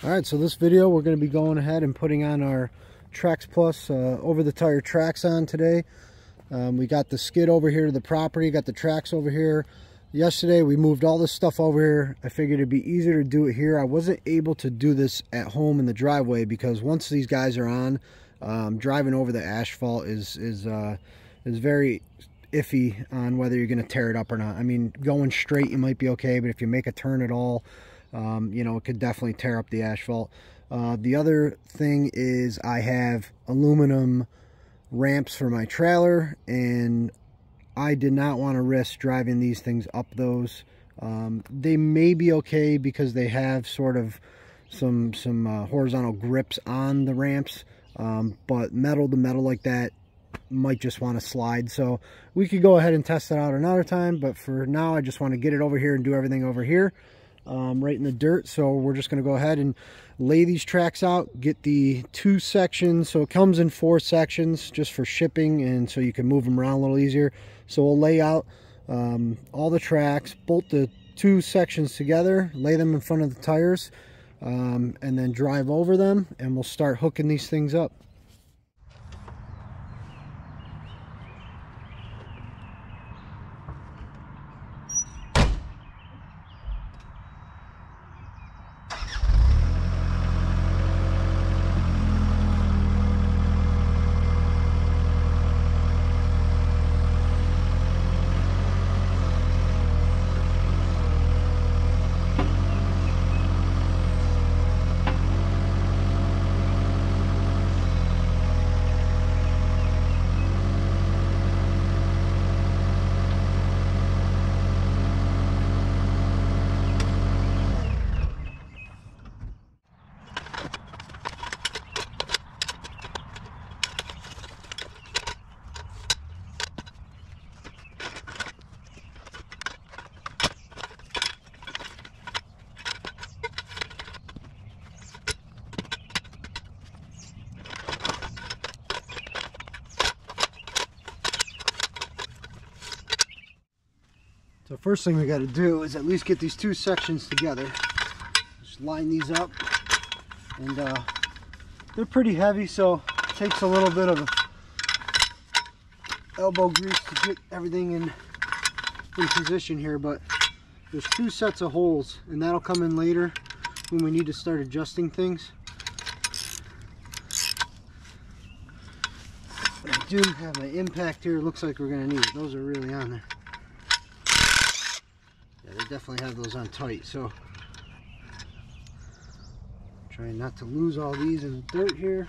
Alright, so this video we're going to be going ahead and putting on our Trax Plus over the tire tracks on today. We got the skid over here to the property, got the tracks over here. Yesterday we moved all this stuff over here. I figured it'd be easier to do it here. I wasn't able to do this at home in the driveway because once these guys are on, driving over the asphalt is very iffy on whether you're going to tear it up or not. I mean, going straight you might be okay, but if you make a turn at all, you know, it could definitely tear up the asphalt. The other thing is I have aluminum ramps for my trailer, and I did not want to risk driving these things up those. They may be okay because they have sort of some horizontal grips on the ramps, but metal to metal like that might just want to slide. So we could go ahead and test it out another time, but for now I just want to get it over here and do everything over here, right in the dirt. So we're just going to go ahead and lay these tracks out, get the 2 sections. So it comes in 4 sections just for shipping, and so you can move them around a little easier. So we'll lay out all the tracks, bolt the 2 sections together, lay them in front of the tires, and then drive over them, and we'll start hooking these things up. So first thing we got to do is at least get these 2 sections together. Just line these up, and they're pretty heavy, so it takes a little bit of elbow grease to get everything in position here. But there's 2 sets of holes, and that'll come in later when we need to start adjusting things. But I do have an impact here. It looks like we're going to need it. Those are really on there. Yeah, they definitely have those on tight, so trying not to lose all these in the dirt here.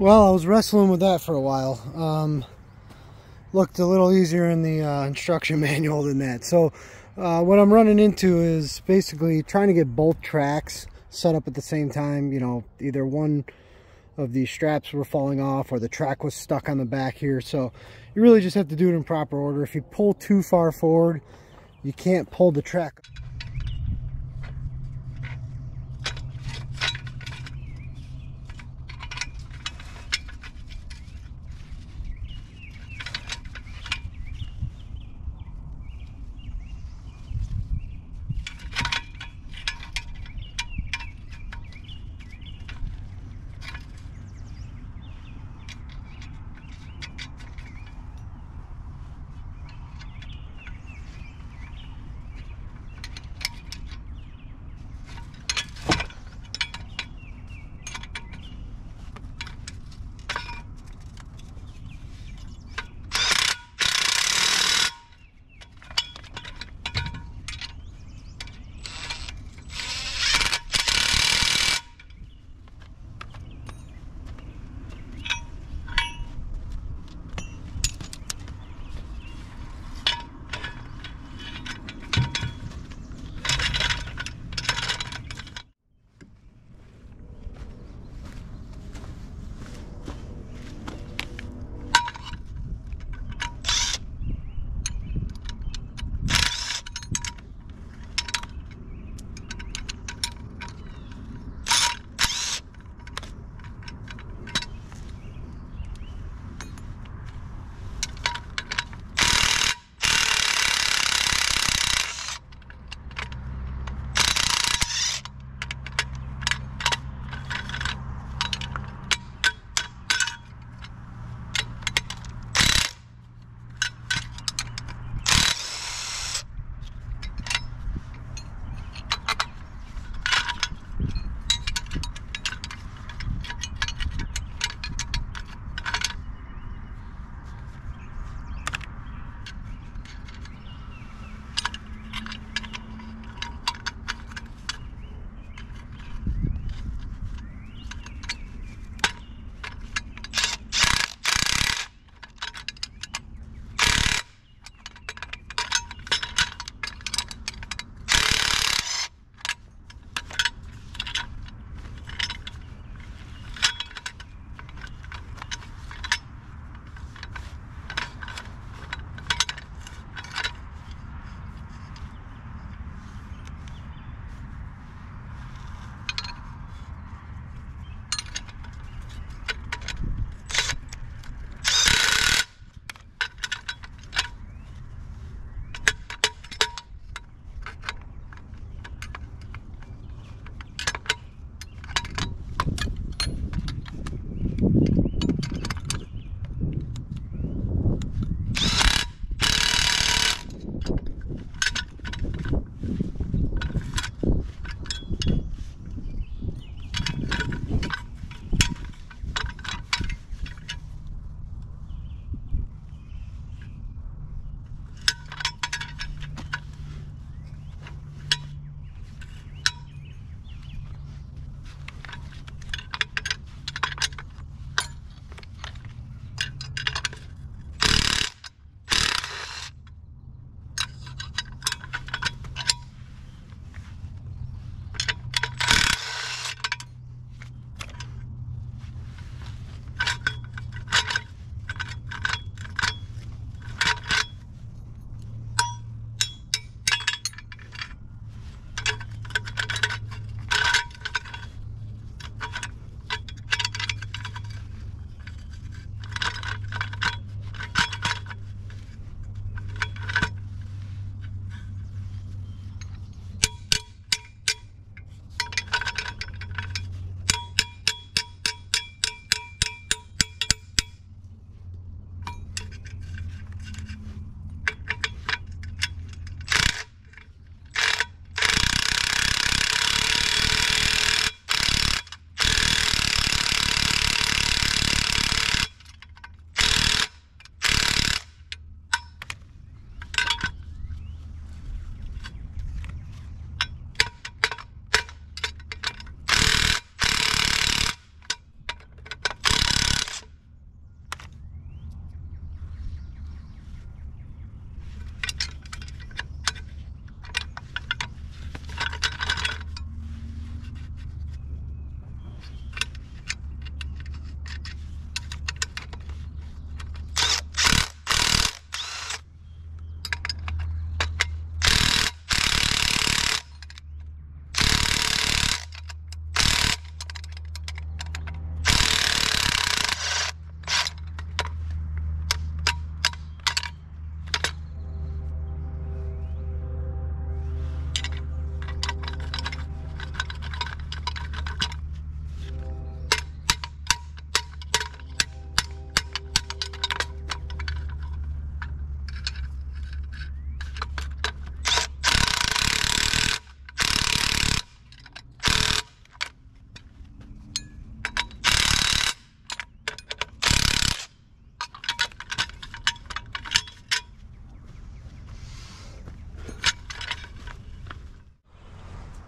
Well, I was wrestling with that for a while. Looked a little easier in the instruction manual than that. So what I'm running into is basically trying to get both tracks set up at the same time. You know, either one of these straps were falling off or the track was stuck on the back here. So you really just have to do it in proper order. If you pull too far forward, you can't pull the track.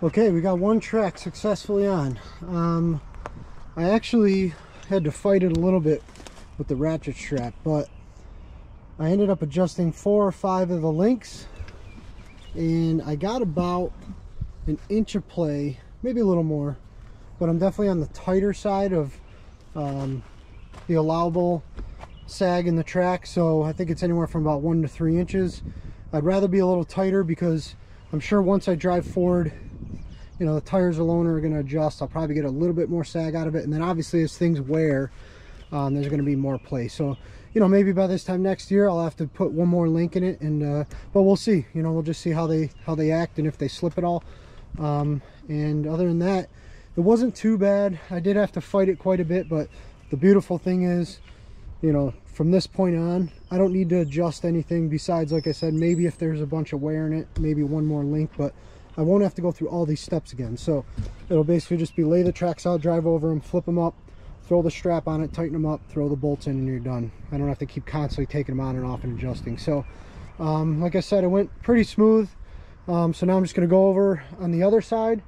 Okay, we got one track successfully on. I actually had to fight it a little bit with the ratchet strap, but I ended up adjusting 4 or 5 of the links, and I got about an inch of play, maybe a little more, but I'm definitely on the tighter side of the allowable sag in the track. So I think it's anywhere from about 1 to 3 inches. I'd rather be a little tighter because I'm sure once I drive forward, you know, the tires alone are going to adjust. I'll probably get a little bit more sag out of it, and then obviously as things wear, there's going to be more play. So, you know, maybe by this time next year I'll have to put one more link in it, and but we'll see. You know, we'll just see how they act and if they slip at all. And other than that, it wasn't too bad. I did have to fight it quite a bit, but the beautiful thing is, you know, from this point on, I don't need to adjust anything besides, like I said, maybe if there's a bunch of wear in it, maybe one more link, but I won't have to go through all these steps again. So it'll basically just be lay the tracks out, drive over them, flip them up, throw the strap on it, tighten them up, throw the bolts in, and you're done. I don't have to keep constantly taking them on and off and adjusting. So like I said, it went pretty smooth. So now I'm just going to go over on the other side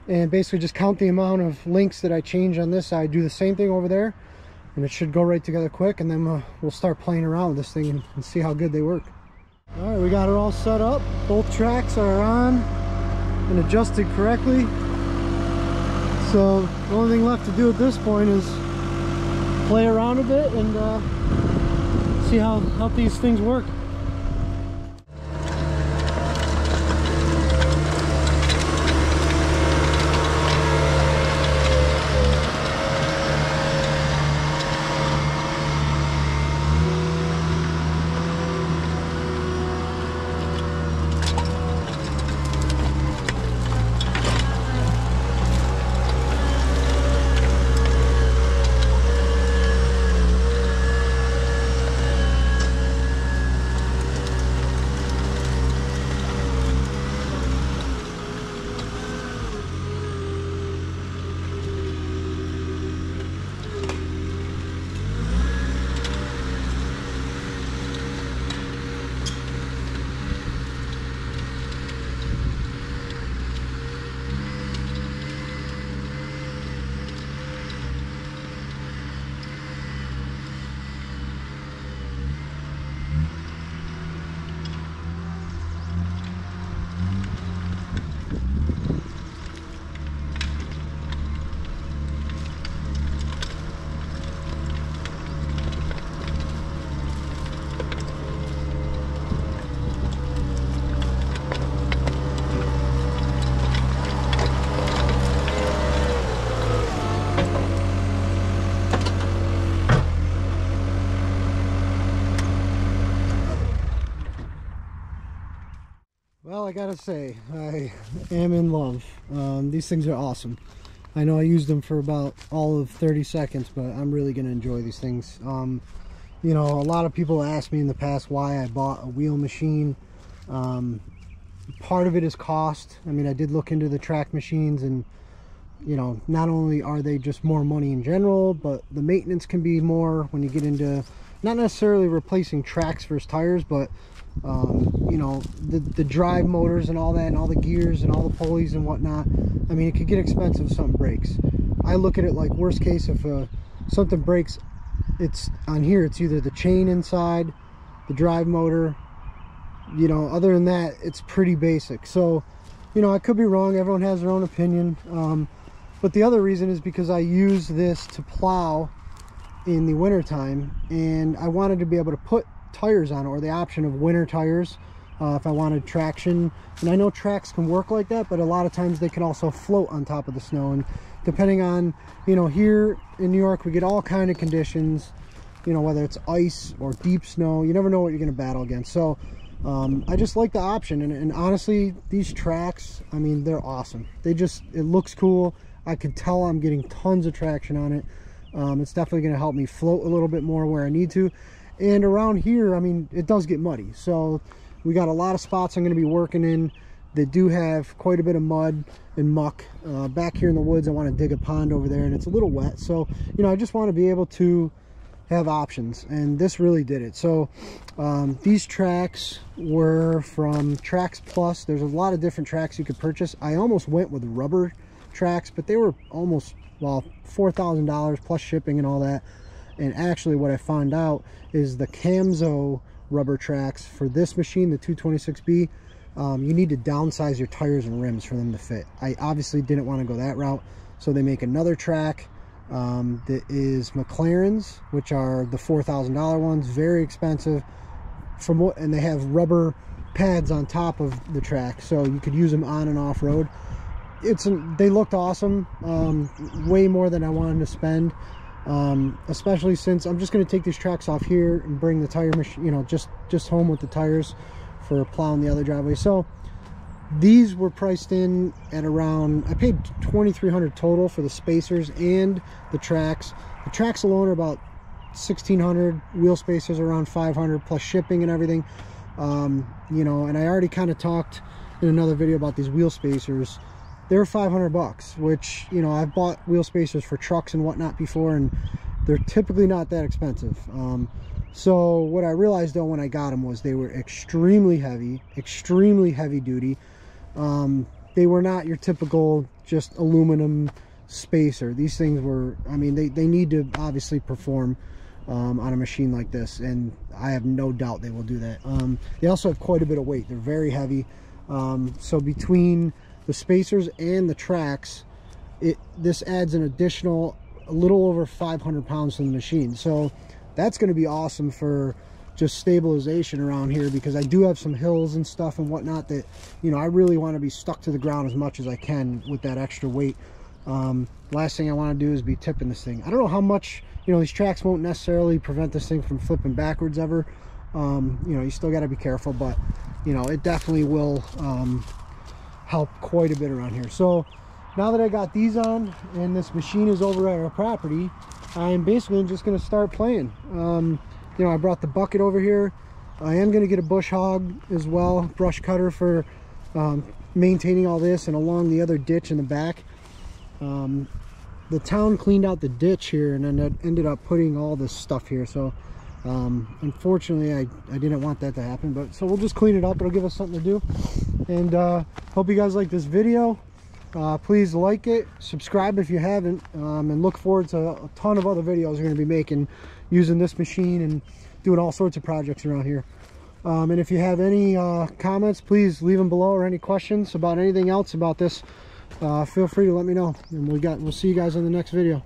and basically just count the amount of links that I change on this side, do the same thing over there, and it should go right together quick, and then we'll start playing around with this thing and see how good they work. All right, we got it all set up. Both tracks are on and adjusted correctly. So the only thing left to do at this point is play around a bit and see how these things work. Well, I gotta say, I am in love. These things are awesome. I know I used them for about all of 30 seconds, but I'm really gonna enjoy these things. You know, a lot of people asked me in the past why I bought a wheel machine. Part of it is cost. I mean, I did look into the track machines, and you know, not only are they just more money in general, but the maintenance can be more when you get into not necessarily replacing tracks versus tires, but you know, the drive motors and all that, and all the gears and all the pulleys and whatnot. I mean, it could get expensive if something breaks. I look at it like worst case, if something breaks, it's on here, it's either the chain inside, the drive motor, you know. Other than that, it's pretty basic. So, you know, I could be wrong, everyone has their own opinion. But the other reason is because I use this to plow in the winter time, and I wanted to be able to put tires on it, or the option of winter tires if I wanted traction. And I know tracks can work like that, but a lot of times they can also float on top of the snow, and depending on, you know, here in New York we get all kind of conditions, you know, whether it's ice or deep snow, you never know what you're going to battle against. So I just like the option, and honestly, these tracks, I mean, they're awesome. They just, it looks cool. I can tell I'm getting tons of traction on it. It's definitely going to help me float a little bit more where I need to. And around here, I mean, it does get muddy. So we got a lot of spots I'm going to be working in that do have quite a bit of mud and muck. Back here in the woods, I want to dig a pond over there, and it's a little wet. So, you know, I just want to be able to have options, and this really did it. So these tracks were from Tracks Plus. There's a lot of different tracks you could purchase. I almost went with rubber tracks, but they were almost, well, $4,000 plus shipping and all that. And actually what I found out is the Camzo rubber tracks for this machine, the 226B, you need to downsize your tires and rims for them to fit. I obviously didn't want to go that route, so they make another track that is McLaren's, which are the $4,000 ones, very expensive. And they have rubber pads on top of the track, so you could use them on and off road. They looked awesome, way more than I wanted to spend, especially since I'm just going to take these tracks off here and bring the tire machine, you know, just home with the tires for plowing the other driveway. So these were priced in at around, I paid $2,300 total for the spacers and the tracks. The tracks alone are about $1,600, wheel spacers around $500 plus shipping and everything. You know, and I already kind of talked in another video about these wheel spacers. They're $500, which, you know, I've bought wheel spacers for trucks and whatnot before, and they're typically not that expensive. So what I realized though when I got them was they were extremely heavy duty. They were not your typical just aluminum spacer. These things were, I mean, they need to obviously perform on a machine like this, and I have no doubt they will do that. They also have quite a bit of weight. They're very heavy. So between the spacers and the tracks, this adds an additional a little over 500 pounds to the machine. So that's going to be awesome for just stabilization around here, because I do have some hills and stuff and whatnot that, you know, I really want to be stuck to the ground as much as I can with that extra weight. Last thing I want to do is be tipping this thing. I don't know how much, you know, these tracks won't necessarily prevent this thing from flipping backwards ever. You know, you still got to be careful, but, you know, it definitely will help quite a bit around here. So now that I got these on and this machine is over at our property, I'm basically just going to start playing. You know, I brought the bucket over here. I am going to get a bush hog as well, brush cutter for maintaining all this, and along the other ditch in the back. The town cleaned out the ditch here and then ended up putting all this stuff here. So unfortunately I didn't want that to happen, but so we'll just clean it up. It'll give us something to do. And hope you guys like this video. Please like it, subscribe if you haven't, and look forward to a ton of other videos we're going to be making using this machine and doing all sorts of projects around here. And if you have any comments, please leave them below, or any questions about anything else about this, feel free to let me know. And we'll see you guys in the next video.